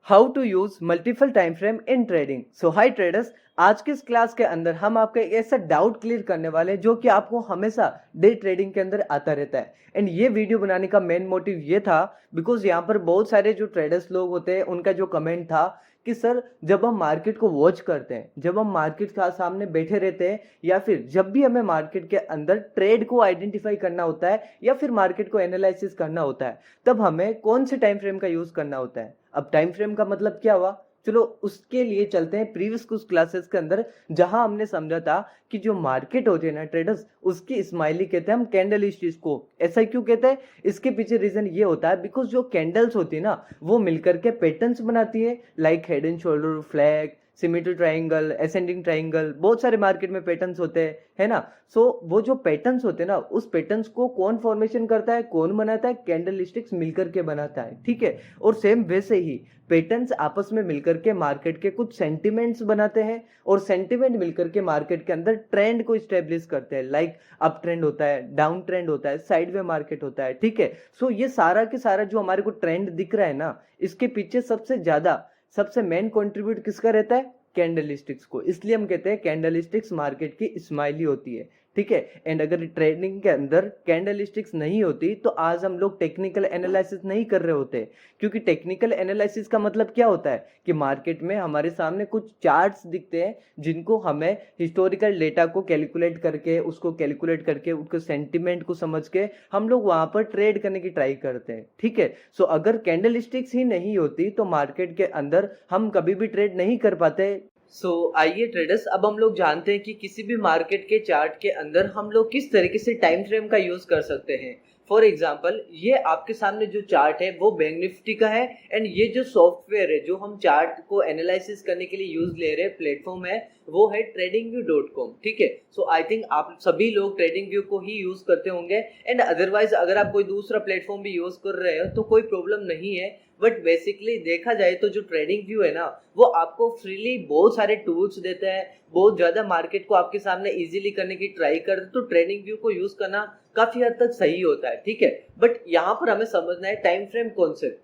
How to use multiple time frame in trading. So hi traders, आज की इस class के अंदर हम आपका एक ऐसा डाउट क्लियर करने वाले हैं जो कि आपको हमेशा डे ट्रेडिंग के अंदर आता रहता है। एंड ये वीडियो बनाने का मेन मोटिव ये था बिकॉज यहाँ पर बहुत सारे जो ट्रेडर्स लोग होते हैं उनका जो कमेंट था कि सर जब हम मार्केट को वॉच करते हैं, जब हम मार्केट के सामने बैठे रहते हैं या फिर जब भी हमें मार्केट के अंदर ट्रेड को आइडेंटिफाई करना होता है या फिर मार्केट को एनालिसिस करना होता है, तब हमें कौन से टाइम फ्रेम का यूज करना होता है। अब टाइम फ्रेम का मतलब क्या हुआ, चलो उसके लिए चलते हैं प्रीवियस कुछ क्लासेस के अंदर जहां हमने समझा था कि जो मार्केट होती है ना ट्रेडर्स, उसकी स्माइली कहते हैं हम कैंडल स्टिच को। ऐसा क्यों कहते हैं, इसके पीछे रीजन ये होता है बिकॉज जो कैंडल्स होती है ना वो मिलकर के पैटर्न्स बनाती है, like head and shoulder flag, symmetry triangle, ascending triangle, बहुत सारे मार्केट में पैटर्न्स होते हैं, है ना। सो वो जो पैटर्न्स होते हैं ना, उस पैटर्न्स को कौन फॉर्मेशन करता है, कौन बनाता है, कैंडल स्टिक्स मिलकर के बनाता है, ठीक है। और सेम वैसे ही पैटर्न्स आपस में मिलकर के मार्केट के कुछ सेंटिमेंट्स बनाते हैं और सेंटिमेंट मिलकर के मार्केट के अंदर ट्रेंड को स्टेब्लिश करते हैं, लाइक अप ट्रेंड होता है, डाउन ट्रेंड होता है, साइडवे मार्केट होता है, ठीक है। सो ये सारा के सारा जो हमारे को ट्रेंड दिख रहा है ना, इसके पीछे सबसे मेन कंट्रीब्यूट किसका रहता है, कैंडल स्टिक्स को। इसलिए हम कहते हैं कैंडल स्टिक्स मार्केट की स्माइली होती है, ठीक है। एंड अगर ट्रेडिंग के अंदर कैंडल स्टिक्स नहीं होती तो आज हम लोग टेक्निकल एनालिसिस नहीं कर रहे होते, क्योंकि टेक्निकल एनालिसिस का मतलब क्या होता है कि मार्केट में हमारे सामने कुछ चार्ट्स दिखते हैं जिनको हमें हिस्टोरिकल डेटा को कैलकुलेट करके उसको सेंटिमेंट को समझ के हम लोग वहां पर ट्रेड करने की ट्राई करते हैं, ठीक है। सो अगर कैंडल स्टिक्स ही नहीं होती तो मार्केट के अंदर हम कभी भी ट्रेड नहीं कर पाते। आइए ट्रेडर्स, अब हम लोग जानते हैं कि किसी भी मार्केट के चार्ट के अंदर हम लोग किस तरीके से टाइम फ्रेम का यूज कर सकते हैं। फॉर एग्जाम्पल, ये आपके सामने जो चार्ट है वो बैंक निफ्टी का है एंड ये जो सॉफ्टवेयर है जो हम चार्ट को एनालिसिस करने के लिए यूज ले रहे हैं प्लेटफॉर्म है वो है tradingview.com, ठीक है। आई थिंक आप सभी लोग ट्रेडिंग व्यू को ही यूज करते होंगे एंड अदरवाइज अगर आप कोई दूसरा प्लेटफॉर्म भी यूज कर रहे हो तो कोई प्रॉब्लम नहीं है। बट बेसिकली देखा जाए तो जो ट्रेडिंग व्यू है ना वो आपको फ्रीली बहुत सारे टूल्स देता है, बहुत ज्यादा मार्केट को आपके सामने इजीली करने की ट्राई करते, तो ट्रेडिंग व्यू को यूज करना काफी हद तक सही होता है, ठीक है। बट यहाँ पर हमें समझना है टाइम फ्रेम कॉन्सेप्ट।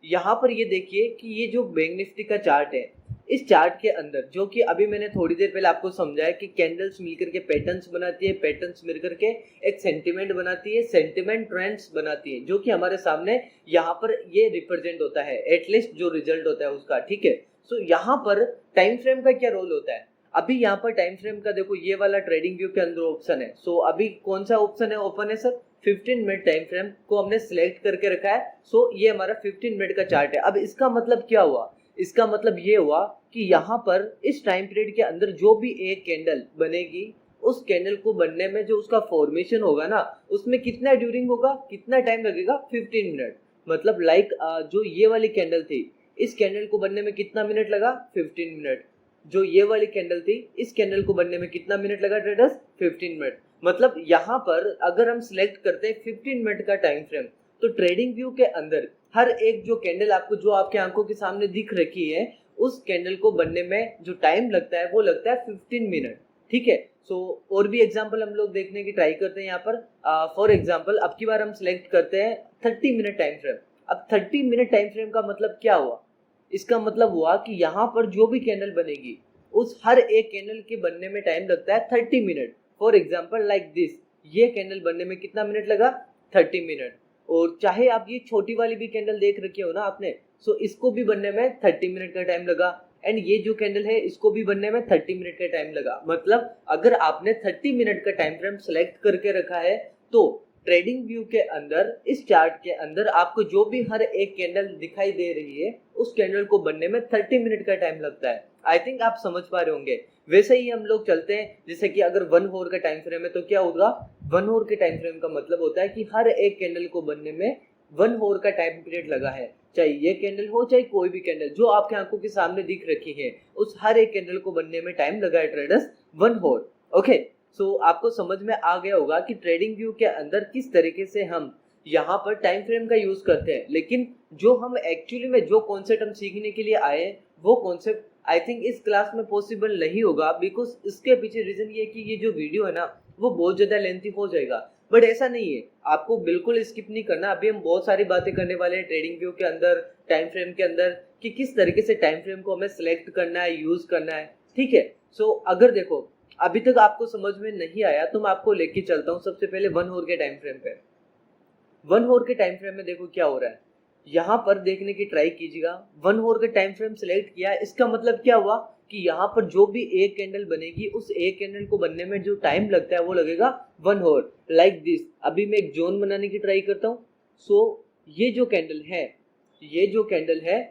यहाँ पर ये देखिए कि ये जो बैंक निफ्टी का चार्ट है, इस चार्ट के अंदर जो कि अभी मैंने थोड़ी देर पहले आपको समझाया कि कैंडल्स मिलकर के पैटर्न्स बनाती है, पैटर्न्स मिलकर के एक सेंटिमेंट बनाती है, सेंटिमेंट ट्रेंड्स बनाती है, जो कि हमारे सामने यहाँ पर ये रिप्रेजेंट होता है, एटलीस्ट जो रिजल्ट होता है उसका, ठीक है। यहाँ पर टाइम फ्रेम का क्या रोल होता है, अभी यहाँ पर टाइम फ्रेम का देखो ये वाला ट्रेडिंग व्यू के अंदर ऑप्शन है। अभी कौन सा ऑप्शन है ओपन है सर, 15 मिनट टाइम फ्रेम को हमने सिलेक्ट करके रखा है। ये हमारा 15 मिनट का चार्ट है। अब इसका मतलब क्या हुआ, इसका मतलब ये हुआ कि यहाँ पर इस टाइम पीरियड के अंदर जो भी एक कैंडल बनेगी, उस कैंडल को बनने में जो उसका फॉर्मेशन होगा ना, उसमें कितना ड्यूरिंग होगा, कितना टाइम लगेगा, 15 मिनट। मतलब लाइक जो ये वाली कैंडल थी, इस कैंडल को बनने में कितना मिनट लगा, 15 मिनट। जो ये वाली कैंडल थी, इस कैंडल को बनने में कितना मिनट लगा ट्रेडर्स, 15 मिनट। मतलब यहाँ पर अगर हम सिलेक्ट करते हैं 15 मिनट का टाइम फ्रेम, तो ट्रेडिंग व्यू के अंदर हर एक जो कैंडल आपको जो आपके आंखों के सामने दिख रखी है, उस कैंडल को बनने में जो टाइम लगता है वो लगता है 15 मिनट, ठीक है। और भी एग्जांपल हम लोग देखने की ट्राई करते हैं यहाँ पर। फॉर एग्जांपल अब की बार हम सिलेक्ट करते हैं 30 मिनट टाइम फ्रेम। अब 30 मिनट टाइम फ्रेम का मतलब क्या हुआ, इसका मतलब हुआ कि यहाँ पर जो भी कैंडल बनेगी उस हर एक कैंडल के बनने में टाइम लगता है 30 minute. For example like this, ये कैंडल बनने में कितना मिनट लगा, 30 मिनट। और चाहे आप ये छोटी वाली भी कैंडल देख रखी हो ना आपने, इसको भी बनने में 30 मिनट का टाइम लगा एंड ये जो कैंडल है इसको भी बनने में 30 मिनट का टाइम लगा। मतलब अगर आपने 30 मिनट का टाइम फ्रेम सेलेक्ट करके रखा है तो ट्रेडिंग व्यू के अंदर इस चार्ट के अंदर आपको जो भी हर एक कैंडल दिखाई दे रही है उस कैंडल को बनने में 30 मिनट का टाइम लगता है। आई थिंक आप समझ पा रहे होंगे। वैसे ही हम लोग चलते हैं, जैसे कि अगर 1 आवर का टाइम फ्रेम है तो क्या होगा, 1 आवर के टाइम फ्रेम का मतलब होता है कि हर एक कैंडल को बनने में 1 आवर का टाइम पीरियड लगा है। चाहे ये कैंडल हो चाहे कोई भी कैंडल जो आपके आंखों के सामने दिख रखी है, उस हर एक कैंडल को बनने में टाइम लगा है ट्रेडर्स 1 आवर। ओके, आपको समझ में आ गया होगा कि ट्रेडिंग व्यू के अंदर किस तरीके से हम यहाँ पर टाइम फ्रेम का यूज करते हैं। लेकिन जो हम एक्चुअली में जो कॉन्सेप्ट हम सीखने के लिए आए, वो कॉन्सेप्ट आई थिंक इस क्लास में पॉसिबल नहीं होगा, बिकॉज इसके पीछे रीजन ये कि ये जो वीडियो है ना वो बहुत ज्यादा लेंथी हो जाएगा। बट ऐसा नहीं है, आपको बिल्कुल स्किप नहीं करना। अभी हम बहुत सारी बातें करने वाले हैं ट्रेडिंग व्यू के अंदर, टाइम फ्रेम के अंदर, कि किस तरीके से टाइम फ्रेम को हमें सिलेक्ट करना है, यूज करना है। ठीक है, सो अगर देखो अभी तक आपको समझ में नहीं आया तो मैं आपको लेके चलता हूँ सबसे पहले 1 आवर के टाइम फ्रेम पे। 1 आवर के टाइम फ्रेम में देखो क्या हो रहा है, यहाँ पर देखने की ट्राई कीजिएगा। 1 आवर का टाइम फ्रेम सिलेक्ट किया, इसका मतलब क्या हुआ कि यहाँ पर जो भी एक कैंडल बनेगी उस एक कैंडल को बनने में जो टाइम लगता है वो लगेगा 1 आवर। लाइक दिस, अभी मैं एक जोन बनाने की ट्राई करता हूँ। सो ये जो कैंडल है, ये जो कैंडल है,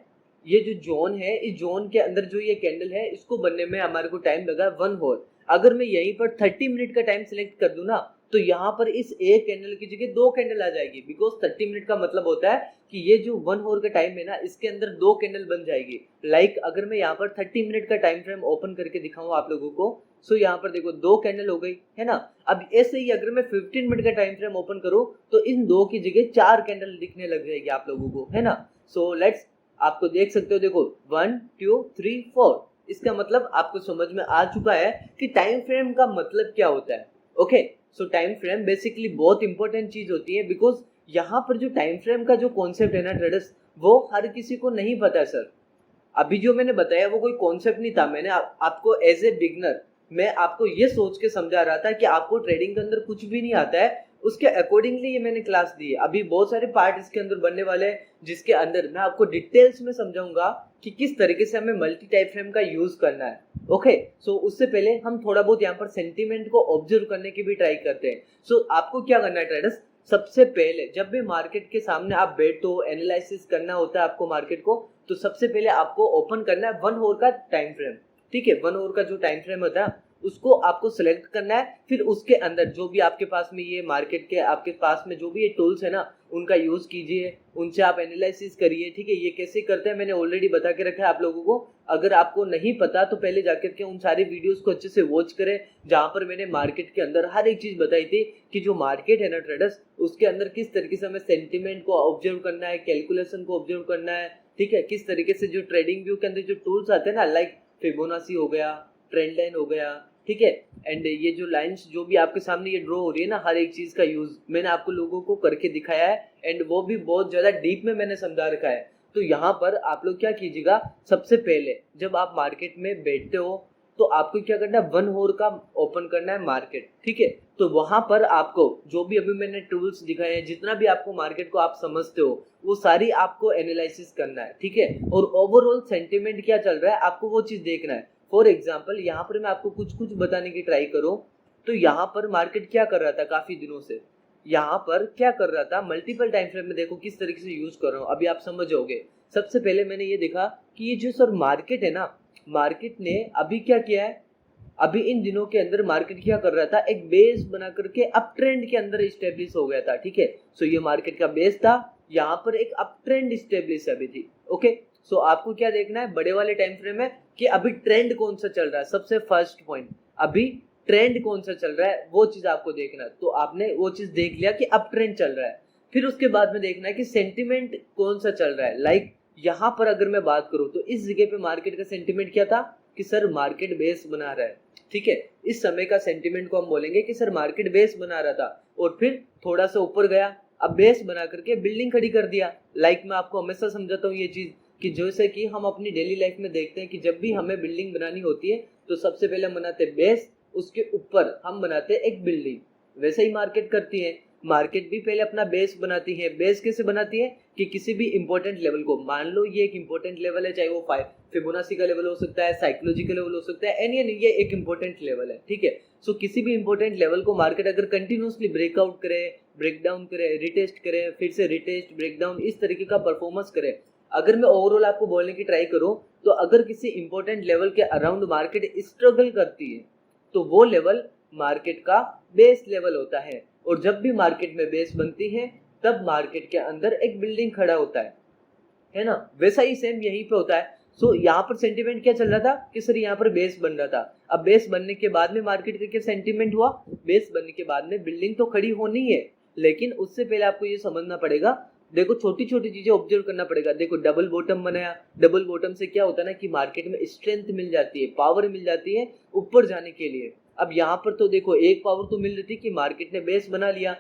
ये जो जोन है, इस जोन के अंदर जो ये कैंडल है इसको बनने में हमारे को टाइम लगा 1 आवर। अगर मैं यहीं पर 30 मिनट का टाइम सिलेक्ट कर दूं ना तो यहाँ पर इस एक कैंडल की जगह 2 कैंडल आ जाएगी, बिकॉज 30 मिनट का मतलब होता है कि ये जो 1 आवर का टाइम है ना इसके अंदर 2 कैंडल बन जाएगी। लाइक अगर मैं यहाँ पर 30 मिनट का टाइम फ्रेम ओपन करके दिखाऊं आप लोगों को, सो यहाँ पर देखो 2 कैंडल हो गई है ना। अब ऐसे ही अगर मैं 15 मिनट का टाइम फ्रेम ओपन करूं तो इन 2 की जगह 4 कैंडल दिखने लग जाएगी आप लोगों को, है ना। सो लेट्स, आपको देख सकते हो, देखो 1 2 3 4, इसका मतलब आपको समझ में आ चुका है कि टाइम फ्रेम का मतलब क्या होता है। ओके, सो टाइम फ्रेम बेसिकली बहुत इंपॉर्टेंट चीज होती है, बिकॉज यहाँ पर जो टाइम फ्रेम का जो कॉन्सेप्ट है ना ट्रेडर्स, वो हर किसी को नहीं पता है सर। अभी जो मैंने बताया वो कोई कॉन्सेप्ट नहीं था, मैंने आपको एज ए बिगनर मैं आपको ये सोच के समझा रहा था कि आपको ट्रेडिंग के अंदर कुछ भी नहीं आता है, उसके अकॉर्डिंगली ये मैंने क्लास दी है। अभी बहुत सारे पार्ट इसके अंदर बनने वाले हैं जिसके अंदर मैं आपको डिटेल्स में समझाऊंगा कि किस तरीके से हमें मल्टी टाइप फ्रेम का यूज करना है। ओके, सो उससे पहले हम थोड़ा बहुत यहाँ पर सेंटीमेंट को ऑब्जर्व करने की भी ट्राई करते हैं। सो आपको क्या करना है ट्रेडर्स, सबसे पहले जब भी मार्केट के सामने आप बैठो, एनालिसिस करना होता है आपको मार्केट को, तो सबसे पहले आपको ओपन करना है 1 आवर का टाइम फ्रेम। ठीक है, 1 आवर का जो टाइम फ्रेम होता है उसको आपको सिलेक्ट करना है। फिर उसके अंदर जो भी आपके पास में ये मार्केट के आपके पास में जो भी ये टूल्स है ना उनका यूज कीजिए, उनसे आप एनालिसिस करिए। ठीक है, ये कैसे करते हैं मैंने ऑलरेडी बता के रखा है आप लोगों को। अगर आपको नहीं पता तो पहले जाकर के उन सारी वीडियोस को अच्छे से वॉच करें जहां पर मैंने मार्केट के अंदर हर एक चीज बताई थी कि जो मार्केट है ना ट्रेडर्स, उसके अंदर किस तरीके से हमें सेंटिमेंट को ऑब्जर्व करना है, कैलकुलेशन को ऑब्जर्व करना है। ठीक है, किस तरीके से जो ट्रेडिंग व्यू के अंदर जो टूल्स आते हैं ना, लाइक फिबोनाची हो गया, ट्रेंड लाइन हो गया, ठीक है, एंड ये जो लाइंस जो भी आपके सामने ये ड्रॉ हो रही है ना, हर एक चीज का यूज मैंने आपको लोगों को करके दिखाया है, एंड वो भी बहुत ज्यादा डीप में मैंने समझा रखा है। तो यहाँ पर आप लोग क्या कीजिएगा, सबसे पहले जब आप मार्केट में बैठते हो तो आपको क्या करना है, 1 आवर का ओपन करना है मार्केट। ठीक है, तो वहां पर आपको जो भी अभी मैंने टूल्स दिखाए हैं, जितना भी आपको मार्केट को आप समझते हो वो सारी आपको एनालिसिस करना है। ठीक है, और ओवरऑल सेंटिमेंट क्या चल रहा है आपको वो चीज देखना है। फॉर एग्जाम्पल यहाँ पर मैं आपको कुछ कुछ बताने की ट्राई करूं तो यहाँ पर मार्केट क्या कर रहा था काफी दिनों से, यहाँ पर क्या कर रहा था, मल्टीपल टाइम फ्रेम में देखो किस तरीके से यूज कर रहा हूँ, अभी आप समझोगे। सबसे पहले मैंने ये देखा कि ये जो सर मार्केट है ना, मार्केट ने अभी क्या किया है, अभी इन दिनों के अंदर मार्केट क्या कर रहा था, एक बेस बना करके अप ट्रेंड के अंदर स्टेब्लिश हो गया था। ठीक है, सो ये मार्केट का बेस था, यहाँ पर एक अप ट्रेंड स्टेब्लिश अभी थी। ओके, सो आपको क्या देखना है बड़े वाले टाइम फ्रेम में कि अभी ट्रेंड कौन सा चल रहा है, सबसे फर्स्ट पॉइंट अभी ट्रेंड कौन सा चल रहा है वो चीज आपको देखना है। तो आपने वो चीज देख लिया कि अप ट्रेंड चल रहा है, फिर उसके बाद में देखना है कि सेंटिमेंट कौन सा चल रहा है। लाइक यहाँ पर अगर मैं बात करूं तो इस जगह पे मार्केट का सेंटिमेंट क्या था कि सर मार्केट बेस बना रहा है। ठीक है, इस समय का सेंटिमेंट को हम बोलेंगे कि सर मार्केट बेस बना रहा था, और फिर थोड़ा सा ऊपर गया, अब बेस बना करके बिल्डिंग खड़ी कर दिया। लाइक मैं आपको हमेशा समझाता हूँ ये चीज कि जैसे कि हम अपनी डेली लाइफ में देखते हैं कि जब भी हमें बिल्डिंग बनानी होती है तो सबसे पहले हम बनाते हैं बेस, उसके ऊपर हम बनाते हैं एक बिल्डिंग। वैसे ही मार्केट करती है, मार्केट भी पहले अपना बेस बनाती है। बेस कैसे बनाती है कि किसी भी इंपॉर्टेंट लेवल को, मान लो ये एक इंपॉर्टेंट लेवल है, चाहे वो फिबोनाची का लेवल हो सकता है, साइकोलॉजी का लेवल हो सकता है, एनी ये एक इंपॉर्टेंट लेवल है। ठीक है, सो किसी भी इंपॉर्टेंट लेवल को मार्केट अगर कंटिन्यूसली ब्रेकआउट करे, ब्रेकडाउन करे, रिटेस्ट करे, फिर से रिटेस्ट, ब्रेकडाउन, इस तरीके का परफॉर्मेंस करे, अगर मैं ओवरऑल आपको बोलने की ट्राई करूं तो अगर किसी इंपॉर्टेंट लेवल के अराउंड मार्केट स्ट्रगल करती है तो वो लेवल मार्केट का बेस लेवल होता है, और जब भी मार्केट में बेस बनती है तब मार्केट के अंदर एक बिल्डिंग खड़ा होता है ना। वैसा ही सेम यहीं पे होता है। सो यहाँ पर सेंटीमेंट क्या चल रहा था कि सर यहाँ पर बेस बन रहा था, अब बेस बनने के बाद में मार्केट का क्या सेंटीमेंट हुआ, बेस बनने के बाद में बिल्डिंग तो खड़ी होनी है, लेकिन उससे पहले आपको ये समझना पड़ेगा, देखो छोटी छोटी चीजें ऑब्जर्व करना पड़ेगा। देखो डबल बॉटम बनाया, डबल बॉटम से क्या होता है ना कि मार्केट में स्ट्रेंथ मिल जाती है, पावर मिल जाती है ऊपर जाने के लिए। अब यहाँ पर तो देखो एक पावर तो मिल रही थी कि मार्केट ने बेस बना लिया,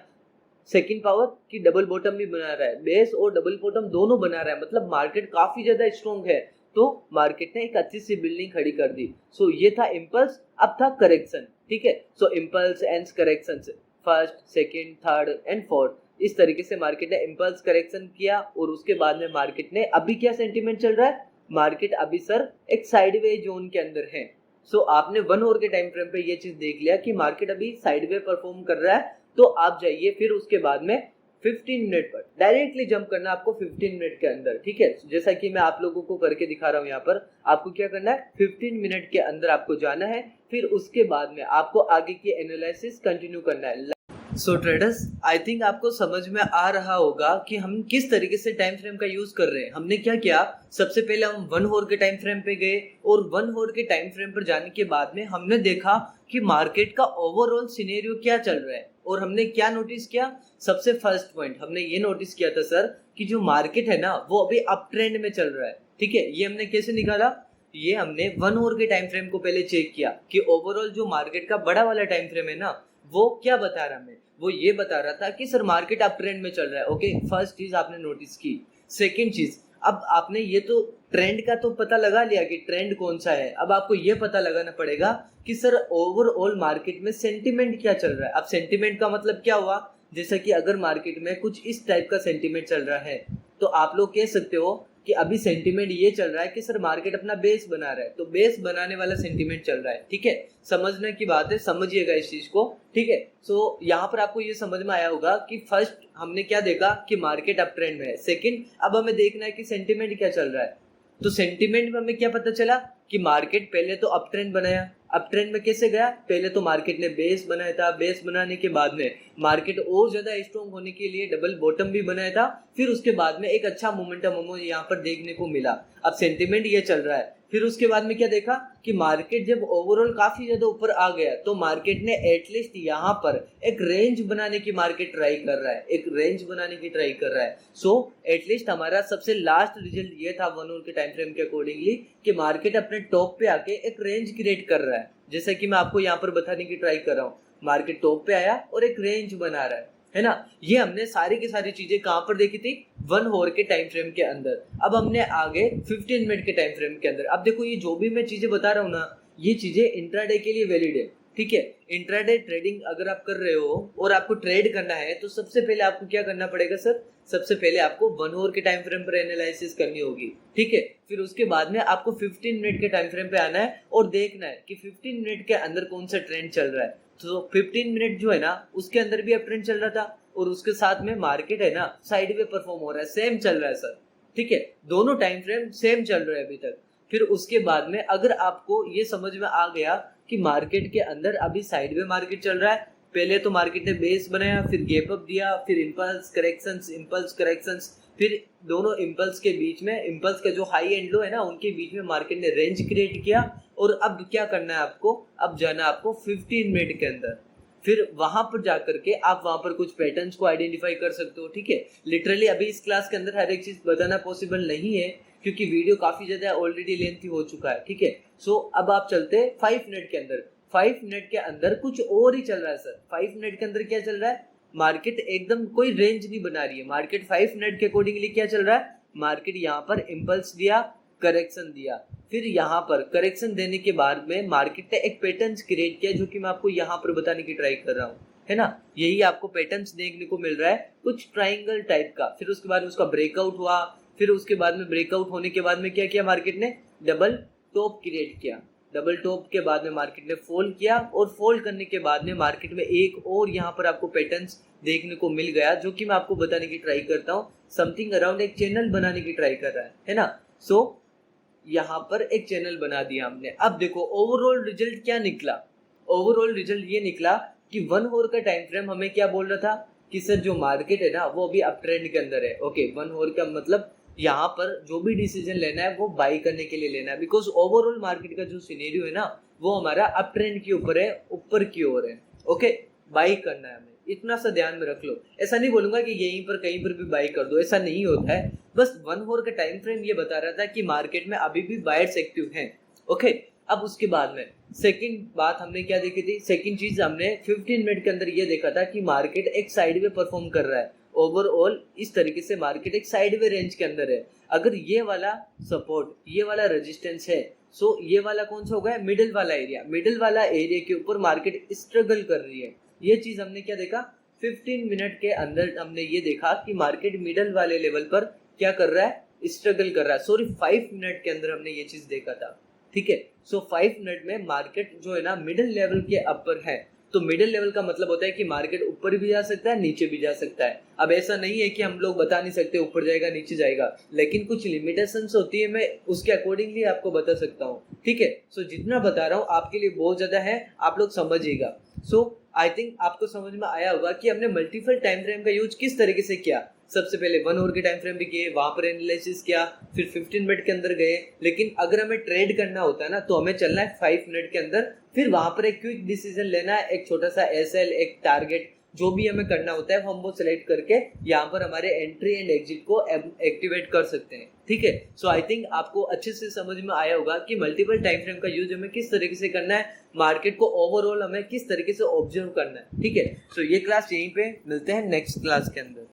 सेकंड पावर कि डबल बॉटम भी बना रहा है, बेस और डबल बॉटम दोनों बना रहा है, मतलब मार्केट काफी ज्यादा स्ट्रॉन्ग है। तो मार्केट ने एक अच्छी सी बिल्डिंग खड़ी कर दी। सो ये था इम्पल्स, अब था करेक्शन। ठीक है, सो impulse and correction, first second third and fourth, इस तरीके से मार्केट ने इम्पल्स करेक्शन किया। और उसके बाद में मार्केट ने अभी क्या सेंटीमेंट चल रहा है, मार्केट अभी सर एक साइडवे जोन के अंदर है। सो आपने 1 आवर के टाइम फ्रेम पे ये चीज देख लिया कि मार्केट अभी साइडवे परफॉर्म कर रहा है। तो आप जाइए फिर उसके बाद में 15 मिनट पर डायरेक्टली जंप करना है आपको 15 मिनट के अंदर। ठीक है, जैसा कि मैं आप लोगों को करके दिखा रहा हूँ यहाँ पर, आपको क्या करना है, 15 मिनट के अंदर आपको जाना है। फिर उसके बाद में आपको आगे की एनालिसिस कंटिन्यू करना है। सो ट्रेडर्स, आई थिंक आपको समझ में आ रहा होगा कि हम किस तरीके से टाइम फ्रेम का यूज कर रहे हैं। हमने क्या किया, सबसे पहले हम 1 आवर के टाइम फ्रेम पे गए और 1 आवर के टाइम फ्रेम पर जाने के बाद में हमने देखा कि मार्केट का ओवरऑल सिनेरियो क्या चल रहा है। और हमने क्या नोटिस किया, सबसे फर्स्ट पॉइंट हमने ये नोटिस किया था सर कि जो मार्केट है ना वो अभी अप ट्रेंड में चल रहा है। ठीक है, ये हमने कैसे निकाला, ये हमने 1 आवर के टाइम फ्रेम को पहले चेक किया कि ओवरऑल जो मार्केट का बड़ा वाला टाइम फ्रेम है ना वो क्या बता रहा है, वो ये बता रहा था कि सर मार्केट अप ट्रेंड में चल रहा है। ओके, फर्स्ट चीज आपने नोटिस की। सेकंड चीज, अब आपने ये तो ट्रेंड का तो पता लगा लिया कि ट्रेंड कौन सा है, अब आपको ये पता लगाना पड़ेगा कि सर ओवरऑल मार्केट में सेंटिमेंट क्या चल रहा है। अब सेंटिमेंट का मतलब क्या हुआ, जैसा कि अगर मार्केट में कुछ इस टाइप का सेंटिमेंट चल रहा है तो आप लोग कह सकते हो कि अभी सेंटिमेंट ये चल रहा है कि सर मार्केट अपना बेस बना रहा है, तो बेस बनाने वाला सेंटिमेंट चल रहा है। ठीक है, समझने की बात है, समझिएगा इस चीज को। ठीक है, सो यहाँ पर आपको ये समझ में आया होगा कि फर्स्ट हमने क्या देखा कि मार्केट अप ट्रेंड में है। सेकंड, अब हमें देखना है कि सेंटिमेंट क्या चल रहा है। तो सेंटिमेंट में हमें क्या पता चला कि मार्केट पहले तो अप ट्रेंड बनाया। अप ट्रेंड में कैसे गया, पहले तो मार्केट ने बेस बनाया था, बेस बनाने के बाद में मार्केट और ज्यादा स्ट्रॉन्ग होने के लिए डबल बॉटम भी बनाया था। फिर उसके बाद में एक अच्छा मोमेंटम हमें यहाँ पर देखने को मिला। अब सेंटिमेंट ये चल रहा है। फिर उसके बाद में क्या देखा कि मार्केट जब ओवरऑल काफी ज्यादा ऊपर आ गया तो मार्केट ने एटलीस्ट यहाँ पर एक रेंज बनाने की मार्केट ट्राई कर रहा है, एक रेंज बनाने की ट्राई कर रहा है। सो एटलीस्ट हमारा सबसे लास्ट रिजल्ट ये था 1 आवर के टाइम फ्रेम के अकॉर्डिंगली कि मार्केट अपने टॉप पे आके एक रेंज क्रिएट कर रहा है। जैसा कि मैं आपको यहाँ पर बताने की ट्राई कर रहा हूँ, मार्केट टॉप पे आया और एक रेंज बना रहा है ना। ये हमने सारी की सारी चीजें कहां पर देखी थी, 1 आवर के टाइम फ्रेम के अंदर। अब हमने आगे 15 मिनट के टाइम फ्रेम के अंदर, अब देखो ये जो भी मैं चीजें बता रहा हूँ ना, ये चीजें इंट्राडे के लिए वैलिड है। ठीक है, इंट्राडे ट्रेडिंग अगर आप कर रहे हो और आपको ट्रेड करना है तो सबसे पहले आपको क्या करना पड़ेगा सर, सबसे पहले आपको 1 आवर के टाइम फ्रेम पर एनालिसिस करनी होगी। ठीक है, फिर उसके बाद में आपको 15 मिनट के टाइम फ्रेम पे आना है और देखना है कि 15 मिनट के अंदर कौन सा ट्रेंड चल रहा है। तो 15 मिनट जो है ना उसके अंदर भी अप ट्रेंड चल रहा था और उसके साथ में मार्केट है ना साइड में परफॉर्म हो रहा है, सेम चल रहा है सर। ठीक है, दोनों टाइम फ्रेम सेम चल रहे हैं अभी तक। फिर उसके बाद में अगर आपको ये समझ में आ गया कि मार्केट के अंदर अभी साइड में मार्केट चल रहा है, पहले तो मार्केट ने बेस बनाया, फिर गैप अप दिया, फिर इंपल्स करेक्शंस, फिर दोनों इंपल्स के बीच में, इंपल्स का जो हाई एंड लो है ना उनके बीच में मार्केट ने रेंज क्रिएट किया। और अब क्या करना है आपको, अब जाना आपको 15 मिनट के अंदर, फिर वहां पर जाकर के आप वहां पर कुछ पैटर्न्स को आइडेंटिफाई कर सकते हो। ठीक है, लिटरली अभी इस क्लास के अंदर हर एक चीज बताना पॉसिबल नहीं है क्योंकि वीडियो काफी ज्यादा ऑलरेडी लेंथी हो चुका है। ठीक है, सो अब आप चलते हैं 5 मिनट के अंदर। 5 मिनट के अंदर कुछ और ही चल रहा है सर। 5 मिनट के अंदर क्या चल रहा है, मार्केट एकदम कोई रेंज नहीं बना रही है। मार्केट 5 मिनट के अकॉर्डिंगली क्या चल रहा है, मार्केट यहाँ पर इम्पल्स दिया, करेक्शन दिया, फिर यहाँ पर करेक्शन देने के बाद में मार्केट ने एक पैटर्न क्रिएट किया जो कि मैं आपको यहाँ पर बताने की ट्राई कर रहा हूँ, है ना। यही आपको पैटर्न्स देखने को मिल रहा है कुछ ट्राइंगल टाइप का। फिर उसके बाद उसका ब्रेकआउट हुआ, फिर उसके बाद में ब्रेकआउट होने के बाद में क्या किया मार्केट ने, डबल टॉप क्रिएट किया। डबल टॉप के बाद में मार्केट ने फोल्ड किया और फोल्ड करने के बाद में मार्केट में एक और यहाँ पर आपको पैटर्न्स देखने को मिल गया जो कि मैं आपको बताने की ट्राई करता हूँ। समथिंग अराउंड एक चैनल बनाने की ट्राई कर रहा है ना। सो यहाँ पर एक चैनल बना दिया हमने। अब देखो ओवरऑल रिजल्ट क्या निकला, ओवरऑल रिजल्ट ये निकला कि 1 आवर का टाइम फ्रेम हमें क्या बोल रहा था कि सर जो मार्केट है ना वो अभी अप ट्रेंड के अंदर है। ओके, 1 आवर का मतलब यहाँ पर जो भी डिसीजन लेना है वो बाई करने के लिए लेना है, बिकॉज ओवरऑल मार्केट का जो सिनेरियो है ना वो हमारा अप ट्रेंड के ऊपर है, ऊपर की ओर है। ओके, बाई करना है हमें, इतना सा ध्यान में रख लो। ऐसा नहीं बोलूंगा कि यहीं पर कहीं पर भी बाई कर दो, ऐसा नहीं होता है। बस 1 आवर का टाइम फ्रेम ये बता रहा था कि मार्केट में अभी भी बायर्स एक्टिव हैं। ओके, अब उसके बाद में सेकंड बात हमने क्या देखी थी, सेकंड चीज हमने 15 मिनट के अंदर ये देखा था कि मार्केट एक साइडवे परफॉर्म कर रहा है। ओवरऑल इस तरीके से मार्केट एक साइडवे रेंज के अंदर है। अगर ये वाला सपोर्ट, ये वाला रेजिस्टेंस है, सो ये वाला कौन सा होगा, मिडिल वाला एरिया। मिडिल वाला एरिया के ऊपर मार्केट स्ट्रगल कर रही है। ये चीज हमने क्या देखा, 15 मिनट के अंदर हमने ये देखा कि मार्केट मिडिल वाले लेवल पर क्या कर रहा है, स्ट्रगल कर रहा है। सॉरी 5 मिनट के अंदर हमने ये चीज देखा था, ठीक है। सो 5 मिनट में मार्केट जो है ना मिडिल लेवल के अपर है। तो मिडिल लेवल का मतलब होता है कि मार्केट ऊपर भी जा सकता है, नीचे भी जा सकता है। अब ऐसा नहीं है कि हम लोग बता नहीं सकते ऊपर जाएगा नीचे जाएगा, लेकिन कुछ लिमिटेशंस होती है, मैं उसके अकॉर्डिंगली आपको बता सकता हूँ, ठीक है। सो जितना बता रहा हूँ आपके लिए बहुत ज्यादा है, आप लोग समझिएगा। सो आई थिंक आपको समझ में आया होगा कि हमने मल्टीपल टाइम फ्रेम का यूज किस तरीके से किया। सबसे पहले 1 आवर के टाइम फ्रेम भी किए, वहां पर एनालिसिस किया, फिर 15 मिनट के अंदर गए। लेकिन अगर हमें ट्रेड करना होता है ना, तो हमें चलना है 5 मिनट के अंदर। फिर वहां पर एक क्विक डिसीजन लेना है, एक छोटा सा एसएल, एक टारगेट, जो भी हमें करना होता है हम वो सिलेक्ट करके यहाँ पर हमारे एंट्री एंड एग्जिट को एक्टिवेट कर सकते हैं, ठीक है। सो आई थिंक आपको अच्छे से समझ में आया होगा कि मल्टीपल टाइम फ्रेम का यूज हमें किस तरीके से करना है, मार्केट को ओवरऑल हमें किस तरीके से ऑब्जर्व करना है, ठीक है। सो ये क्लास यहीं पे, मिलते हैं नेक्स्ट क्लास के अंदर।